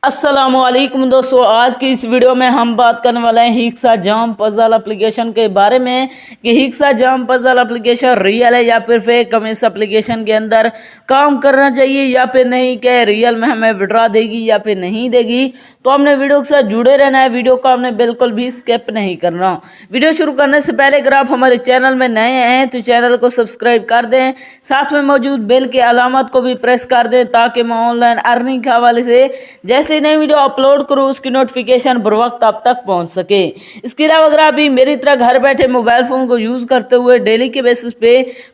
अस्सलामुअलैकुम दोस्तों, आज की इस वीडियो में हम बात करने वाले हैं हिक्साजाम पजल एप्लीकेशन के बारे में कि हिक्साजाम पजल एप्लीकेशन रियल है या फिर फेक। हमें इस एप्लीकेशन के अंदर काम करना चाहिए या फिर नहीं, क्या रियल में हमें विड्रॉ देगी या फिर नहीं देगी। तो हमने वीडियो के साथ जुड़े रहना है, वीडियो को हमने बिल्कुल भी स्किप नहीं करना। वीडियो शुरू करने से पहले अगर आप हमारे चैनल में नए हैं तो चैनल को सब्सक्राइब कर दें, साथ में मौजूद बेल की अलामत को भी प्रेस कर दें ताकि मैं ऑनलाइन अर्निंग के हवाले से जैसे नई वीडियो अपलोड करूँ उसकी नोटिफिकेशन बर वक्त आप तक पहुंच सके। इसके अलावा अगर आप भी मेरी तरह घर बैठे मोबाइल फोन को यूज करते हुए डेली के बेसिस पे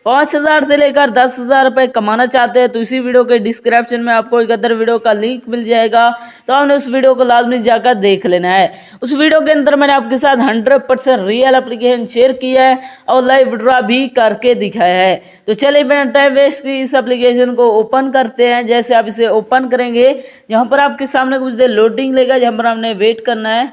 5,000 से लेकर 10,000 रुपए कमाना चाहते हैं तो इसी वीडियो के डिस्क्रिप्शन में आपको एक अदर वीडियो का लिंक मिल जाएगा, तो हमने उस वीडियो को लाजमी जाकर देख लेना है। उस वीडियो के अंदर मैंने आपके साथ 100% रियल एप्लीकेशन शेयर किया है और लाइव विड्रॉ भी करके दिखाया है। तो चलिए बिना टाइम वेस्ट की इस एप्लीकेशन को ओपन करते हैं। जैसे आप इसे ओपन करेंगे, यहाँ पर आपके सामने कुछ देर लोडिंग लेगा, जहाँ पर हमने वेट करना है।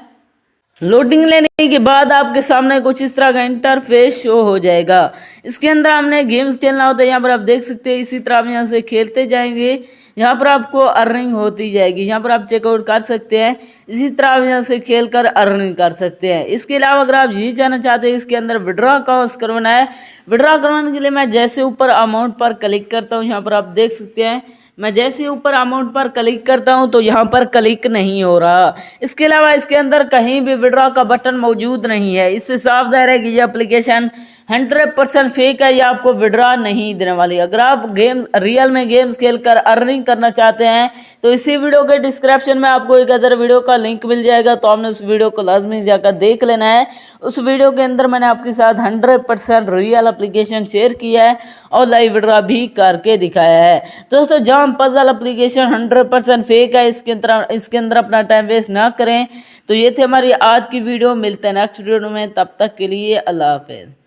लोडिंग लेने के बाद आपके सामने कुछ इस तरह का इंटरफेस शो हो जाएगा। इसके अंदर हमने गेम्स खेलना होता है, यहाँ पर आप देख सकते हैं। इसी तरह हम यहाँ से खेलते जाएंगे, यहाँ पर आपको अर्निंग होती जाएगी। यहाँ पर आप चेकआउट कर सकते हैं, इसी तरह आप यहाँ से खेल कर अर्निंग कर सकते हैं। इसके अलावा अगर आप ये जानना चाहते हैं इसके अंदर विड्रॉ कहाँ से करवाना है, विड्रॉ करवाने के लिए मैं जैसे ऊपर अमाउंट पर क्लिक करता हूँ, यहाँ पर आप देख सकते हैं मैं जैसे ऊपर अमाउंट पर क्लिक करता हूं तो यहाँ पर क्लिक नहीं हो रहा। इसके अलावा इसके अंदर कहीं भी विड्रॉ का बटन मौजूद नहीं है। इससे साफ जाहिर है कि ये एप्लीकेशन 100% फेक है, या आपको विड्रॉ नहीं देने वाली। अगर आप गेम रियल में गेम्स खेलकर अर्निंग करना चाहते हैं तो इसी वीडियो के डिस्क्रिप्शन में आपको एक अदर वीडियो का लिंक मिल जाएगा, तो आपने उस वीडियो को लाजमी जाकर देख लेना है। उस वीडियो के अंदर मैंने आपके साथ 100% रियल एप्लीकेशन शेयर किया है और लाइव विड्रॉ भी करके दिखाया है। दोस्तों, जाम पजल एप्लीकेशन 100% फेक है, इसके अंदर अपना टाइम वेस्ट ना करें। तो ये थी हमारी आज की वीडियो, मिलते हैं नेक्स्ट वीडियो में, तब तक के लिए अल्लाह हाफिज़।